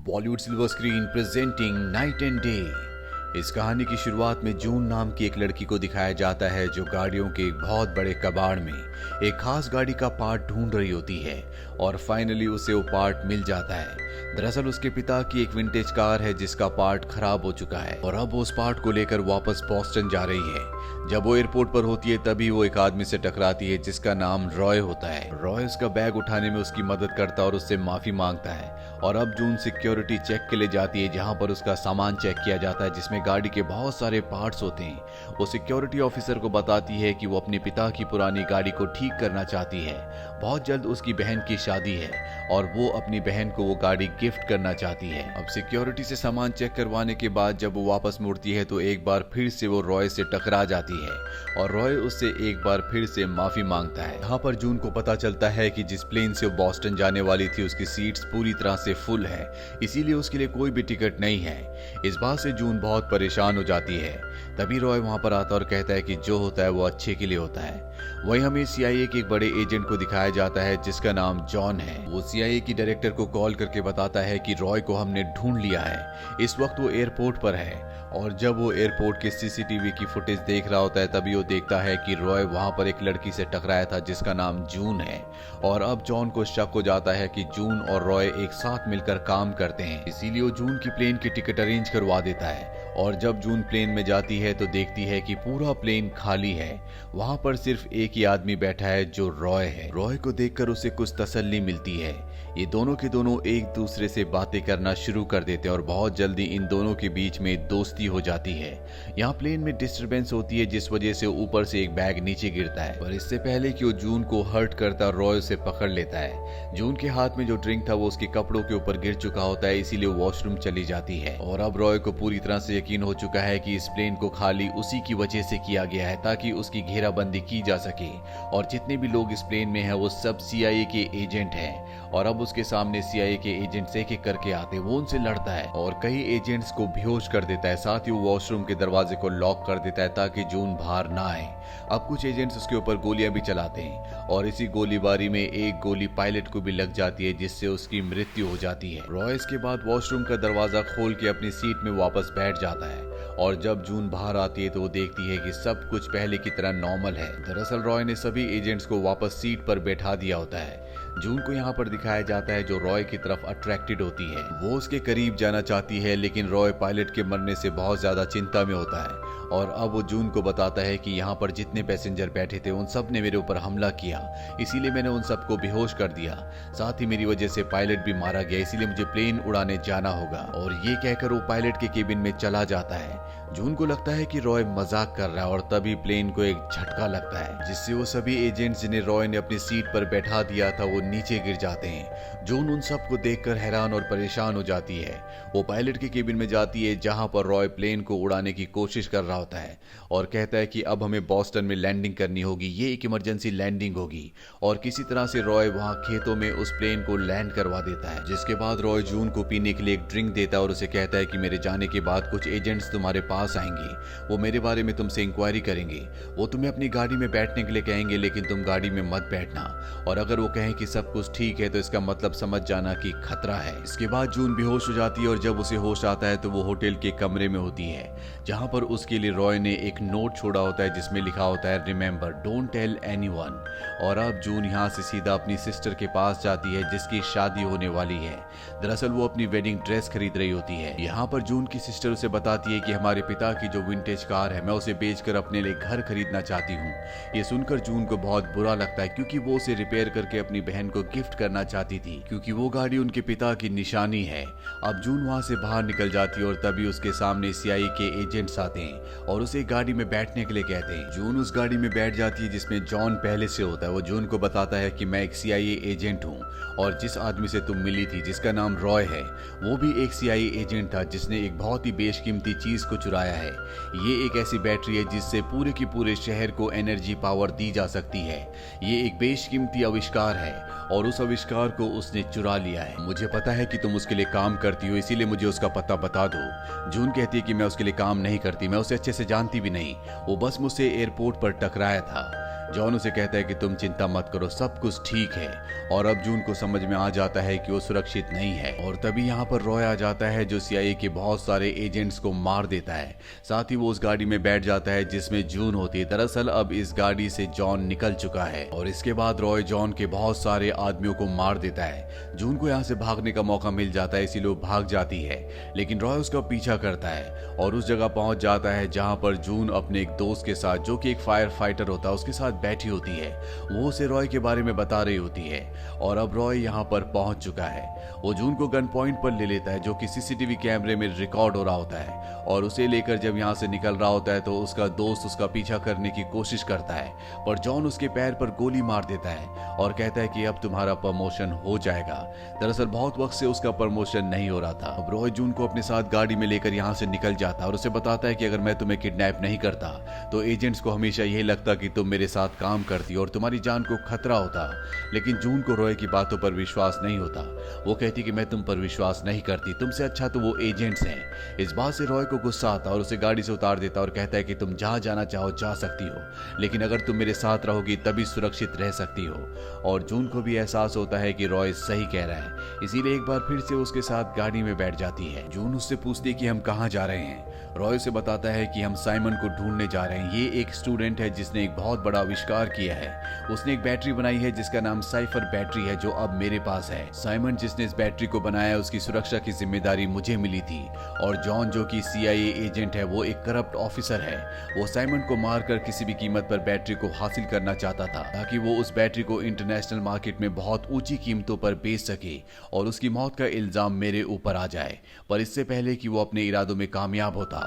Bollywood silver screen presenting night and day. इस कहानी की शुरुआत में जून नाम की एक लड़की को दिखाया जाता है जो गाड़ियों के एक बहुत बड़े कबाड़ में एक खास गाड़ी का पार्ट ढूंढ रही होती है और फाइनली उसे वो पार्ट मिल जाता है। दरअसल उसके पिता की एक विंटेज कार है जिसका पार्ट खराब हो चुका है और अब वो उस पार्ट को लेकर वापस बॉस्टन जा रही है। जब वो एयरपोर्ट पर होती है तभी वो एक आदमी से टकराती है जिसका नाम रॉय होता है। रॉय उसका बैग उठाने में उसकी मदद करता है और उससे माफी मांगता है और अब जून सिक्योरिटी चेक के लिए जाती है जहां पर उसका सामान चेक किया जाता है जिसमें गाड़ी के बहुत सारे पार्ट्स होते हैं। वो सिक्योरिटी ऑफिसर को बताती है कि वो अपने पिता की पुरानी गाड़ी को ठीक करना चाहती है। बहुत जल्द उसकी बहन की शादी है और वो अपनी बहन को वो गाड़ी गिफ्ट करना चाहती है। अब सिक्योरिटी से सामान चेक करवाने के बाद जब वो वापस मुड़ती है तो एक बार फिर से वो रॉय से टकरा जाती है और रॉय उससे एक बार फिर से माफी मांगता है। यहाँ पर जून को पता चलता है कि जिस प्लेन से वो बॉस्टन जाने वाली थी उसकी सीट्स पूरी तरह से फुल है, इसीलिए उसके लिए कोई भी टिकट नहीं है। इस बात से जून बहुत परेशान हो जाती है। तभी रॉय वहां पर आता और कहता है कि जो होता है वो अच्छे के लिए होता है। वहीं हमें सीआईए के एक बड़े एजेंट को दिखाया जाता है जिसका नाम जॉन है। वो सीआईए की डायरेक्टर को कॉल करके बताता है कि रॉय को हमने ढूंढ लिया है। इस वक्त वो एयरपोर्ट पर है और जब वो एयरपोर्ट के सीसीटीवी की फुटेज देख रहा होता है तभी वो देखता है कि रॉय वहां पर एक लड़की से टकराया था जिसका नाम जून है और अब जॉन को शक हो जाता है कि जून और रॉय एक साथ मिलकर काम करते हैं, इसीलिए वो जून की प्लेन की टिकट अरेंज करवा देता है। और जब जून प्लेन में जाती है तो देखती है कि पूरा प्लेन खाली है। वहां पर सिर्फ एक ही आदमी बैठा है जो रॉय है। रॉय को देखकर उसे कुछ तसल्ली मिलती है। ये दोनों के दोनों एक दूसरे से बातें करना शुरू कर देते हैं और बहुत जल्दी इन दोनों के बीच में दोस्ती हो जाती है। यहाँ प्लेन में डिस्टरबेंस होती है जिस वजह से ऊपर से एक बैग नीचे गिरता है, पर इससे पहले कि वो जून को हर्ट करता रॉय उसे पकड़ लेता है। जून के हाथ में जो ड्रिंक था वो उसके कपड़ों के ऊपर गिर चुका होता है, इसीलिए वॉशरूम चली जाती है और अब रॉय को पूरी तरह से यकीन हो चुका है कि इस प्लेन को खाली उसी की वजह से किया गया है ताकि उसकी घेराबंदी की जा सके और जितने भी लोग इस प्लेन में हैं वो सब सीआईए के एजेंट हैं। और अब उसके सामने सीआईए के एजेंट्स एक एक करके आते, वो उनसे लड़ता है और कई एजेंट्स को बेहोश कर देता है। साथ ही वो वॉशरूम के दरवाजे को लॉक कर देता है ताकि जून बाहर ना आए। अब कुछ एजेंट्स उसके ऊपर गोलियां भी चलाते हैं और इसी गोलीबारी में एक गोली पायलट को भी लग जाती है जिससे उसकी मृत्यु हो जाती है। रॉय इसके बाद वॉशरूम का दरवाजा खोल के अपनी सीट में वापस बैठ जाता है और जब जून बाहर आती है तो वो देखती है कि सब कुछ पहले की तरह नॉर्मल है। दरअसल रॉय ने सभी एजेंट्स को वापस सीट पर बैठा दिया होता है। जून को यहाँ पर दिखाया जाता है जो रॉय की तरफ अट्रैक्टेड होती है। वो उसके करीब जाना चाहती है लेकिन रॉय पायलट के मरने से बहुत ज्यादा चिंता में होता है और अब वो जून को बताता है कि यहाँ पर जितने पैसेंजर बैठे थे उन सब ने मेरे ऊपर हमला किया, इसीलिए मैंने उन सबको बेहोश कर दिया। साथ ही मेरी वजह से पायलट भी मारा गया, इसीलिए मुझे प्लेन उड़ाने जाना होगा। और ये कहकर वो पायलट के केबिन में चला जाता है। जून को लगता है कि रॉय मजाक कर रहा है और तभी प्लेन को एक झटका लगता है जिससे वो सभी एजेंट्स जिन्हें रॉय ने अपनी सीट पर बैठा दिया था वो नीचे गिर जाते हैं। जून उन सबको देखकर हैरान और परेशान हो जाती है। वो पायलट के केबिन में जाती है जहां पर रॉय प्लेन को उड़ाने की कोशिश कर रहा होता है और कहता है कि अब हमें बॉस्टन में लैंडिंग करनी होगी, ये एक इमरजेंसी लैंडिंग होगी। और किसी तरह से रॉय वहां खेतों में उस प्लेन को लैंड करवा देता है, जिसके बाद रॉय जून को पीने के लिए एक ड्रिंक देता है और उसे कहता है कि मेरे जाने के बाद कुछ एजेंट्स तुम्हारे पास आएंगे, वो मेरे बारे में तुमसे इंक्वायरी करेंगे। वो तुम्हें अपनी गाड़ी में बैठने के लिए कहेंगे लेकिन तुम गाड़ी में मत बैठना, और अगर वो कहें कि सब कुछ ठीक है तो इसका मतलब समझ जाना कि खतरा है। इसके बाद जून बेहोश हो जाती है और जब उसे होश आता है तो वो होटल के कमरे में होती है जहां पर उसके लिए रॉय ने एक नोट छोड़ा होता है जिसमें लिखा होता है रिमेंबर डोंट टेल एनीवन। और अब जून यहाँ से सीधा अपनी सिस्टर के पास जाती है जिसकी शादी होने वाली है। दरअसल वो अपनी वेडिंग ड्रेस खरीद रही होती है। यहाँ पर जून की सिस्टर उसे बताती है कि हमारे पिता की जो विंटेज कार है मैं उसे बेचकर अपने लिए घर खरीदना चाहती हूँ। ये सुनकर जून को बहुत बुरा लगता है क्योंकि वो उसे रिपेयर करके अपनी बहन को गिफ्ट करना चाहती थी, क्योंकि वो गाड़ी उनके पिता की निशानी है। अब जून वहां से बाहर निकल जाती है और तभी उसके सामने सीआईए के एजेंट्स आते हैं और उसे गाड़ी में बैठने के लिए कहते हैं। जून उस गाड़ी में बैठ जाती है जिसमें जॉन पहले से होता है। वो जून को बताता है कि मैं एक सीआईए एजेंट हूँ और जिस आदमी से तुम मिली थी जिसका नाम रॉय है वो भी एक सीआईए एजेंट था जिसने एक बहुत ही बेशकीमती चीज को चुराया है। ये एक ऐसी बैटरी है जिससे पूरे की पूरे शहर को एनर्जी पावर दी जा सकती है। ये एक बेशकीमती आविष्कार है और उस आविष्कार को उसने चुरा लिया है। मुझे पता है कि तुम उसके लिए काम करती हो, इसीलिए मुझे उसका पता बता दो। जून कहती है कि मैं उसके लिए काम नहीं करती, मैं उसे अच्छे से जानती भी नहीं, वो बस मुझसे एयरपोर्ट पर टकराया था। जॉन उसे कहता है कि तुम चिंता मत करो, सब कुछ ठीक है। और अब जून को समझ में आ जाता है कि वो सुरक्षित नहीं है। और तभी यहाँ पर रॉय आ जाता है जो CIA के बहुत सारे एजेंट्स को मार देता है। साथ ही वो उस गाड़ी में बैठ जाता है जिसमें जून होती है। दरअसल अब इस गाड़ी से जॉन निकल चुका है और इसके बाद रॉय जॉन के बहुत सारे आदमियों को मार देता है। जून को यहाँ से भागने का मौका मिल जाता है, इसीलिए वो भाग जाती है, लेकिन रॉय उसका पीछा करता है और उस जगह पहुंच जाता है जहां पर जून अपने एक दोस्त के साथ, जो कि एक फायर फाइटर होता है, उसके साथ बैठी होती है। वो उसे रॉय के बारे में बता रही होती है और अब रॉय यहाँ पर पहुंच चुका है। वो जून को गन पॉइंट पर ले लेता है जो कि CCTV कैमरे में रिकॉर्ड हो रहा होता है और उसे लेकर जब यहाँ से निकल रहा होता है तो उसका दोस्त उसका पीछा करने की कोशिश करता है, पर जॉन उसके पैर पर गोली मार देता है और कहता है कि अब तुम्हारा प्रमोशन हो जाएगा। दरअसल बहुत वक्त से उसका प्रमोशन नहीं हो रहा था। अब रॉय जून को अपने साथ गाड़ी में लेकर यहाँ से निकल जाता है और उसे बताता है कि अगर मैं तुम्हें किडनैप नहीं करता तो एजेंट्स को हमेशा यही लगता कि तुम मेरे साथ काम करती और तुम्हारी जान को खतरा होता। लेकिन जून को रॉय की बातों पर विश्वास नहीं होता। वो कहती कि मैं तुम पर विश्वास नहीं करती, तुमसे अच्छा तो वो एजेंट्स हैं। इस बात से रॉय को गुस्सा आता और उसे गाड़ी से उतार देता और कहता है कि तुम जहां जाना चाहो जा सकती हो, लेकिन अगर तुम मेरे साथ रहोगी तभी सुरक्षित रह सकती हो। और जून को भी एहसास होता है कि रॉय सही कह रहा है, इसीलिए एक बार फिर से उसके साथ गाड़ी में बैठ जाती है। जून उससे पूछती है कि हम कहाँ जा रहे हैं। रॉय उसे बताता है कि हम साइमन को ढूंढने जा रहे हैं। ये एक स्टूडेंट है जिसने एक बहुत बड़ा आविष्कार किया है। उसने एक बैटरी बनाई है जिसका नाम साइफर बैटरी है, जो अब मेरे पास है। साइमन जिसने इस बैटरी को बनाया, उसकी सुरक्षा की जिम्मेदारी मुझे मिली थी। और जॉन जो कि CIA एजेंट है, वो एक करप्ट ऑफिसर है। वो साइमन को मारकर किसी भी कीमत पर बैटरी को हासिल करना चाहता था ताकि वो उस बैटरी को इंटरनेशनल मार्केट में बहुत ऊंची कीमतों पर बेच सके और उसकी मौत का इल्जाम मेरे ऊपर आ जाए। पर इससे पहले कि वो अपने इरादों में कामयाब होता,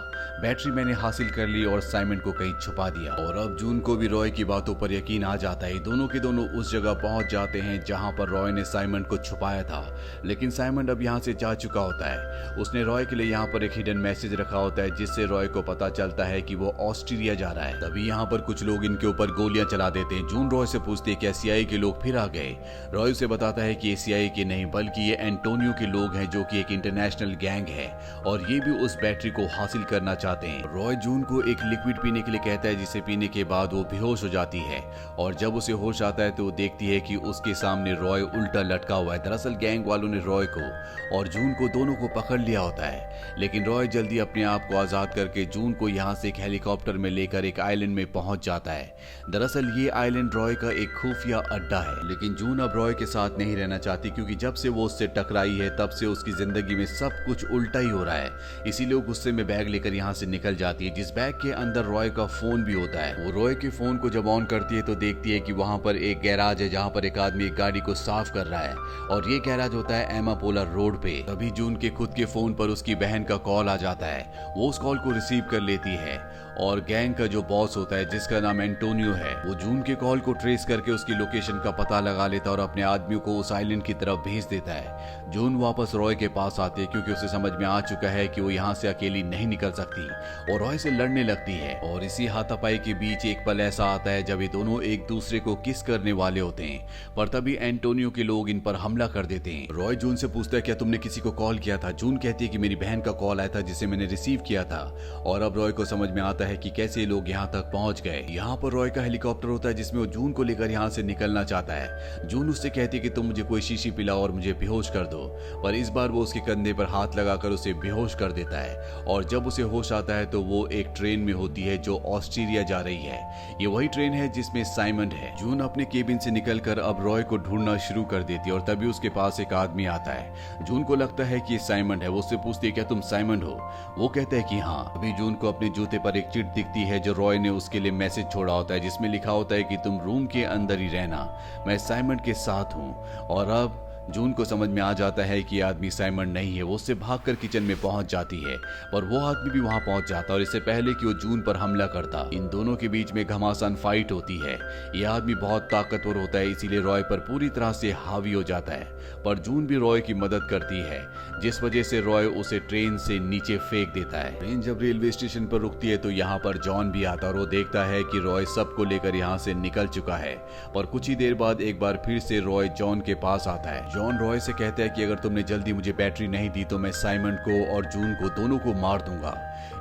बैटरी मैंने हासिल कर ली और साइमन को कहीं छुपा दिया। और अब जून को भी रॉय की बातों पर यकीन आ जाता है। दोनों के दोनों उस जगह पहुंच जाते हैं जहां पर रॉय ने साइमन को छुपाया था, लेकिन साइमन अब यहां से जा चुका होता है। उसने रॉय के लिए यहां पर एक हिडन मैसेज रखा होता है जिससे रॉय को पता चलता है कि वो ऑस्ट्रेलिया जा रहा है। तभी यहां पर कुछ लोग इनके ऊपर गोलियां चला देते हैं। जून रॉय से पूछती है क्या CIA के लोग फिर आ गए। रॉय उसे बताता है कि ये CIA के नहीं बल्कि ये एंटोनियो के लोग हैं, जो कि एक इंटरनेशनल गैंग है और ये भी उस बैटरी को हासिल करना चाहते हैं। रॉय जून को एक लिक्विड पीने के लिए कहता है जिसे पीने के बाद वो बेहोश हो जाती है और जब उसे होश आता है तो वो देखती है कि उसके सामने रॉय उल्टा लटका हुआ है। दरअसल गैंग वालों ने रॉय को और जून को दोनों को पकड़ लिया होता है, लेकिन रॉय जल्दी अपने आप को आजाद करके जून को यहाँ से एक हेलीकॉप्टर में लेकर एक आइलैंड में पहुंच जाता है। दरअसल ये आइलैंड रॉय का एक खुफिया अड्डा है, लेकिन जून अब रॉय के साथ नहीं रहना चाहती क्योंकि जब से वो उससे टकराई है तब से उसकी जिंदगी में सब कुछ उल्टा ही हो रहा है। इसीलिए वो गुस्से में बैग लेकर यहाँ से निकल जाती है, जिस बैग के अंदर रॉय का फोन भी होता है। वो रॉय के फोन को जब ऑन करती है तो देखती है कि वहां पर एक गैराज है जहां पर एक आदमी एक गाड़ी को साफ कर रहा है और ये गैराज होता है एमापोलर रोड पे। तभी जून के खुद के फोन पर उसकी बहन का कॉल आ जाता है। वो उस कॉल को रिसीव कर लेती है और गैंग का जो बॉस होता है जिसका नाम एंटोनियो है, वो जून के कॉल को ट्रेस करके उसकी लोकेशन का पता लगा लेता है और अपने आदमियों को उस आइलैंड की तरफ भेज देता है। जून वापस रॉय के पास आती है क्योंकि उसे समझ में आ चुका है कि वो यहाँ से अकेली नहीं निकल सकती और रॉय से लड़ने लगती है। और इसी हाथापाई के बीच एक पल ऐसा आता है जब ये दोनों एक दूसरे को किस करने वाले होते हैं, पर तभी एंटोनियो के लोग इन पर हमला कर देते हैं। रॉय जून से पूछता है क्या तुमने किसी को कॉल किया था। जून कहती है कि मेरी बहन का कॉल आया था जिसे मैंने रिसीव किया था। और अब रॉय को समझ में आता है कि कैसे लोग यहाँ तक पहुंच गए। यहाँ पर रॉय का हेलीकॉप्टर होता है जिसमें वो जून को लेकर यहाँ से निकलना चाहता है। जून उससे कहती है कि तुम मुझे कोई शीशी पिलाओ और मुझे बेहोश कर दो, पर इस बार वो उसके कंधे पर हाथ लगाकर उसे बेहोश कर देता है। और जब उसे होश आता है तो वो एक ट्रेन में होती है जो ऑस्ट्रेलिया जा रही है। ये वही ट्रेन है जिसमें साइमन है। जून अपने केबिन से निकलकर अब रॉय को ढूंढना शुरू कर देती है और तभी उसके पास एक आदमी आता है। जून को लगता है कि साइमन है। वो उससे पूछती है क्या तुम साइमन हो। वो कहता है कि हाँ। अभी जून को अपने जूते पर एक चिट दिखती है जो रॉय ने उसके लिए मैसेज छोड़ा होता है जिसमें लिखा होता है कि तुम रूम के अंदर ही रहना, मैं साइमन के साथ हूँ। और अब जून को समझ में आ जाता है कि आदमी साइमन नहीं है। वो उससे भागकर किचन में पहुंच जाती है और वो आदमी भी वहां पहुंच जाता है और इससे पहले कि वो जून पर हमला करता, इन दोनों के बीच में घमासान फाइट होती है। ये आदमी बहुत ताकतवर होता है, इसीलिए रॉय पर पूरी तरह से हावी हो जाता है, पर जून भी रॉय की मदद करती है जिस वजह से रॉय उसे ट्रेन से नीचे फेंक देता है। ट्रेन जब रेलवे स्टेशन पर रुकती है तो यहाँ पर जॉन भी आता है और वो देखता है कि रॉय सबको लेकर यहाँ से निकल चुका है। पर कुछ ही देर बाद एक बार फिर से रॉय जॉन के पास आता है। जॉन रॉय से कहता है कि अगर तुमने जल्दी मुझे बैटरी नहीं दी तो मैं साइमन को और जून को दोनों को मार दूंगा।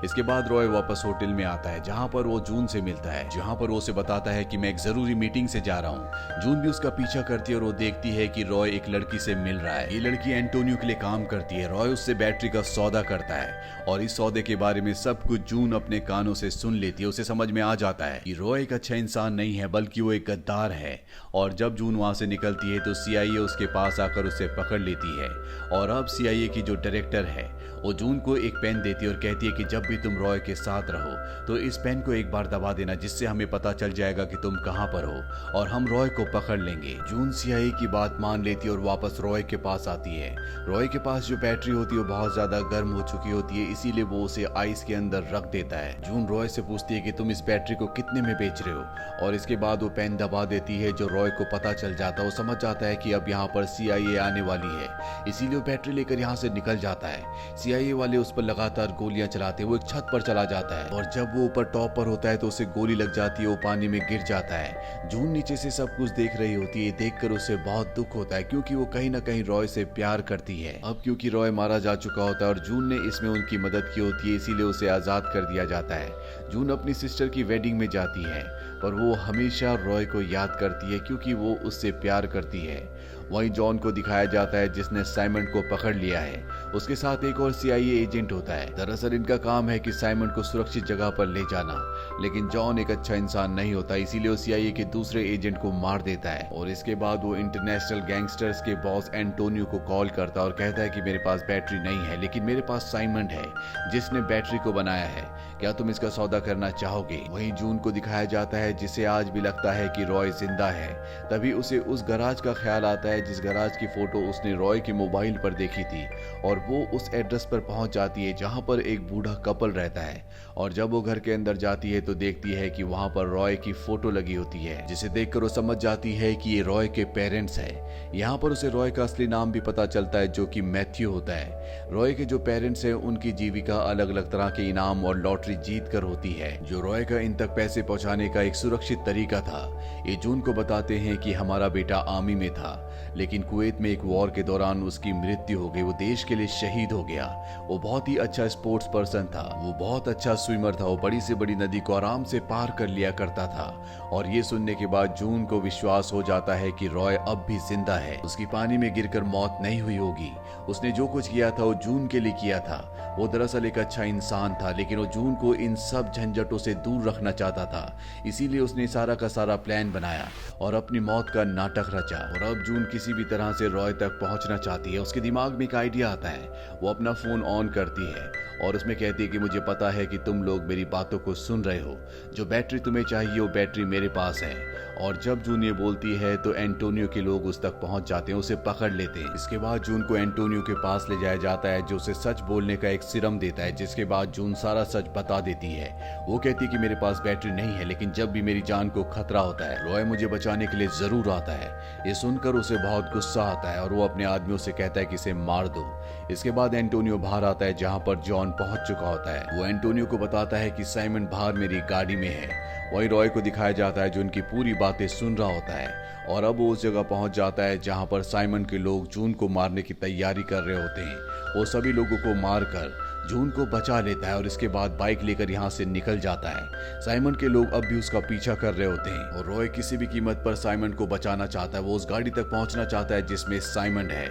इसके बाद रॉय वापस होटल में आता है जहाँ पर वो जून से मिलता है, जहाँ पर वो उसे बताता है कि मैं एक जरूरी मीटिंग से जा रहा हूँ। जून भी उसका पीछा करती है और वो देखती है कि रॉय एक लड़की से मिल रहा है। ये लड़की एंटोनियो के लिए काम करती है। रॉय उससे बैटरी का सौदा करता है और इस सौदे के बारे में सब कुछ जून अपने कानों से सुन लेती है। उसे समझ में आ जाता है कि रॉय एक अच्छा इंसान नहीं है बल्कि वो एक गद्दार है। और जब जून वहां से निकलती है तो CIA उसके पास आकर उसे पकड़ लेती है और अब CIA की जो डायरेक्टर है वो जून को एक पेन देती है और कहती है कि जब भी तुम रॉय के साथ रहो तो इस पेन को एक बार दबा देना, जिससे हमें पता चल जाएगा कि तुम कहां पर हो और हम रॉय को पकड़ लेंगे। जून CIA की बात मान लेती है और वापस रॉय के पास आती है। रॉय के पास जो बैटरी होती है वो बहुत ज्यादा गर्म हो चुकी होती है, इसीलिए वो उसे आइस के अंदर रख देता है। जून रॉय से पूछती है कि तुम इस बैटरी को कितने में बेच रहे हो और इसके बाद वो पेन दबा देती है। जो रॉय को पता चल जाता है, वो समझ जाता है कि अब यहाँ पर CIA आने वाली है, इसीलिए वो बैटरी लेकर यहाँ से निकल जाता है। CIA वाले उस पर लगातार गोलियां चलाते हैं। वो एक छत पर चला जाता है और जब वो ऊपर टॉप पर होता है तो उसे गोली लग जाती है, वो पानी में गिर जाता है। जून नीचे से सब कुछ देख रही होती है। देखकर उसे बहुत दुख होता है क्योंकि वो कहीं ना कहीं रॉय से प्यार करती है। अब क्योंकि रॉय मारा जा चुका होता है और जून ने इसमें उनकी मदद की होती है, इसीलिए उसे आजाद कर दिया जाता है। जून अपनी सिस्टर की वेडिंग में जाती है पर वो हमेशा रॉय को याद करती है क्योंकि वो उससे प्यार करती है। वहीं जॉन को दिखाया जाता है जिसने साइमन को पकड़ लिया है। उसके साथ एक और CIA एजेंट होता है। दरअसल इनका काम है कि साइमन को सुरक्षित जगह पर ले जाना, लेकिन जॉन एक अच्छा इंसान नहीं होता, इसीलिए वो CIA के दूसरे एजेंट को मार देता है। और इसके बाद वो इंटरनेशनल गैंगस्टर्स के बॉस एंटोनियो को कॉल करता है और कहता है कि मेरे पास बैटरी नहीं है लेकिन मेरे पास साइमन है जिसने बैटरी को बनाया है, क्या तुम इसका सौदा करना चाहोगे? वहीं जून को दिखाया जाता है जिसे आज भी लगता है कि रॉय जिंदा है। तभी उसे उस गराज का ख्याल आता है जिस गराज की फोटो उसने रॉय के मोबाइल पर देखी थी और वो उस एड्रेस पर पहुंच जाती है जहां पर एक बूढ़ा कपल रहता है। और जब वो घर के अंदर जाती है तो देखती है कि वहां पर रॉय की फोटो लगी होती है, जिसे देखकर वो समझ जाती है कि ये रॉय के पेरेंट्स है। यहाँ पर उसे रॉय का असली नाम भी पता चलता है जो कि मैथ्यू होता है। रॉय के जो पेरेंट्स हैं उनकी जीविका अलग अलग तरह के इनाम और लॉटरी जीत कर होती है, जो रॉय का इन तक पैसे पहुंचाने का एक सुरक्षित तरीका था। ये जून को बताते हैं कि हमारा बेटा आर्मी में था लेकिन कुवैत में एक वॉर के दौरान उसकी मृत्यु हो गई। वो देश के लिए शहीद हो गया। वो बहुत ही अच्छा स्पोर्ट्स पर्सन था। वो बहुत अच्छा स्विमर था। वो बड़ी से बड़ी नदी को आराम से पार कर लिया करता था। और ये सुनने के बाद जून को विश्वास हो जाता है कि रॉय अब भी जिंदा है। उसकी पानी में गिरकर मौत नहीं हुई होगी। उसने जो कुछ किया था वो जून के लिए किया था। वो दरअसल एक अच्छा इंसान था लेकिन वो जून को इन सब झंझटों से दूर रखना चाहता था, इसीलिए उसने सारा का सारा प्लान बनाया और अपनी मौत का नाटक रचा। और अब जून किसी भी तरह से रॉय तक पहुंचना चाहती है। उसके दिमाग में एक आइडिया आता है। वो अपना फोन ऑन करती है और उसमें कहती है कि मुझे पता है कि तुम लोग मेरी बातों को सुन रहे हो, जो बैटरी तुम्हें चाहिए वो बैटरी मेरे पास है। और जब जून ये बोलती है तो एंटोनियो के लोग उस तक पहुंच जाते हैं, उसे पकड़ लेते हैं। इसके बाद जून को एंटोनियो के पास ले जाया जाता है जो उसे सच बोलने का एक सिरम देता है, जिसके बाद जून सारा सच बता देती है। वो कहती है कि मेरे पास बैटरी नहीं है लेकिन जब भी मेरी जान को खतरा होता है रॉय मुझे बचाने के लिए जरूर आता है। ये सुनकर उसे बहुत गुस्सा आता है और वो अपने आदमियों से कहता है कि इसे मार दो। इसके बाद एंटोनियो बाहर आता है जहां पर जॉन पहुंच चुका होता है। वो एंटोनियो को बताता है कि साइमन बाहर मेरी गाड़ी में है। वही रॉय को दिखाया जाता है जो उनकी पूरी बातें सुन रहा होता है और अब वो उस जगह पहुंच जाता है जहां पर साइमन के लोग जून को मारने की तैयारी कर रहे होते हैं। वो सभी लोगों को मारकर जून को बचा लेता है और इसके बाद बाइक लेकर यहाँ से निकल जाता है। साइमन के लोग अब भी उसका पीछा कर रहे होते हैं और रॉय किसी भी कीमत पर साइमन को बचाना चाहता है। वो उस गाड़ी तक पहुंचना चाहता है जिसमें साइमन है।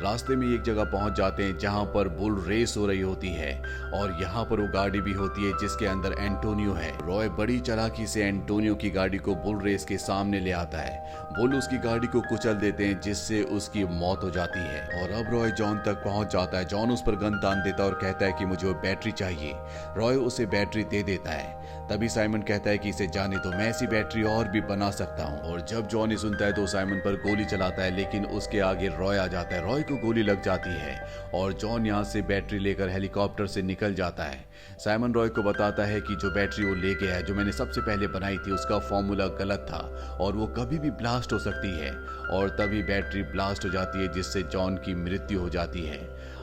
रास्ते में एक जगह पहुंच जाते हैं जहां पर बुल रेस हो रही होती है और यहाँ पर वो गाड़ी भी होती है जिसके अंदर एंटोनियो है। रॉय बड़ी चालाकी से एंटोनियो की गाड़ी को बुल रेस के सामने ले आता है। बुल उसकी गाड़ी को कुचल देते हैं जिससे उसकी मौत हो जाती है। और अब रॉय जॉन तक पहुंच जाता है। जॉन उस पर गन तान देता है और कहता है कि मुझे वो बैटरी चाहिए। रॉय उसे बैटरी दे देता है। तभी साइमन कहता है कि इसे जाने दो, मैं ऐसी बैटरी और भी बना सकता हूँ। और जब जॉन ये सुनता है तो साइमन पर गोली चलाता है लेकिन उसके आगे रॉय आ जाता है। रॉय को गोली लग जाती है और जॉन यहाँ से बैटरी लेकर हेलीकॉप्टर से निकल जाता है। साइमन रॉय को बताता है कि जो बैटरी वो ले गया है, जो मैंने सबसे पहले बनाई थी, उसका फॉर्मूला गलत था और वो कभी भी ब्लास्ट हो सकती है। और तभी बैटरी ब्लास्ट हो जाती है जिससे जॉन की मृत्यु हो जाती है।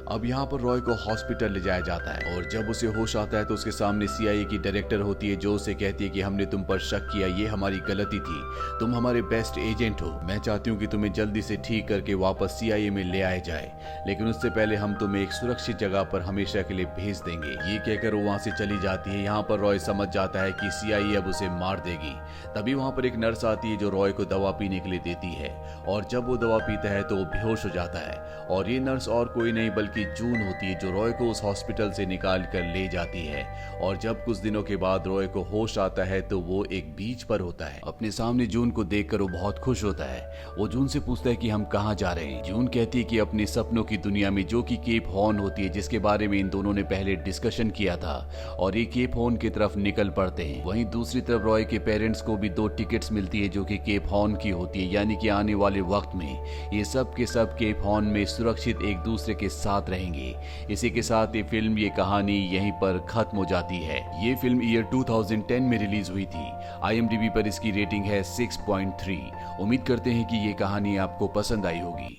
अब यहाँ पर रॉय को हॉस्पिटल ले जाया जाता है और जब उसे होश आता है तो उसके सामने CIA की डायरेक्टर होती है जो उसे कहती है कि हमने तुम पर शक किया, ये हमारी गलती थी, तुम हमारे बेस्ट एजेंट हो, मैं चाहती हूँ कि तुम्हें जल्दी से ठीक करके वापस CIA में ले आया जाए, लेकिन उससे पहले हम तुम्हें एक सुरक्षित जगह पर हमेशा के लिए भेज देंगे। ये कहकर वो वहाँ से चली जाती है। यहाँ पर रॉय समझ जाता है कि CIA अब उसे मार देगी। तभी वहाँ पर एक नर्स आती है जो रॉय को दवा पीने के लिए देती है और जब वो दवा पीता है तो वो बेहोश हो जाता है और ये नर्स और कोई नहीं बल्कि जून होती है जो रॉय को उस हॉस्पिटल से निकाल कर ले जाती है। और जब कुछ दिनों के बाद रॉय को होश आता है तो वो एक बीच पर होता है। अपने सामने जून को देखकर वो बहुत खुश होता है। वो जून से पूछता है कि हम कहाँ जा रहे हैं। जून कहती है कि अपने सपनों की दुनिया में, जो कि केप हॉर्न होती है, जिसके बारे में इन दोनों ने पहले डिस्कशन किया था, और ये केप हॉर्न की तरफ निकल पड़ते हैं। वहीं दूसरी तरफ रॉय के पेरेंट्स को भी 2 टिकट्स मिलती है जो कि केप हॉर्न की होती है, यानी कि आने वाले वक्त में ये सब के सब केप हॉर्न में सुरक्षित एक दूसरे के साथ रहेंगे। इसी के साथ ये फिल्म, ये कहानी यहीं पर खत्म हो जाती है। ये फिल्म ईयर 2010 में रिलीज हुई थी। IMDb पर इसकी रेटिंग है 6.3। उम्मीद करते हैं कि ये कहानी आपको पसंद आई होगी।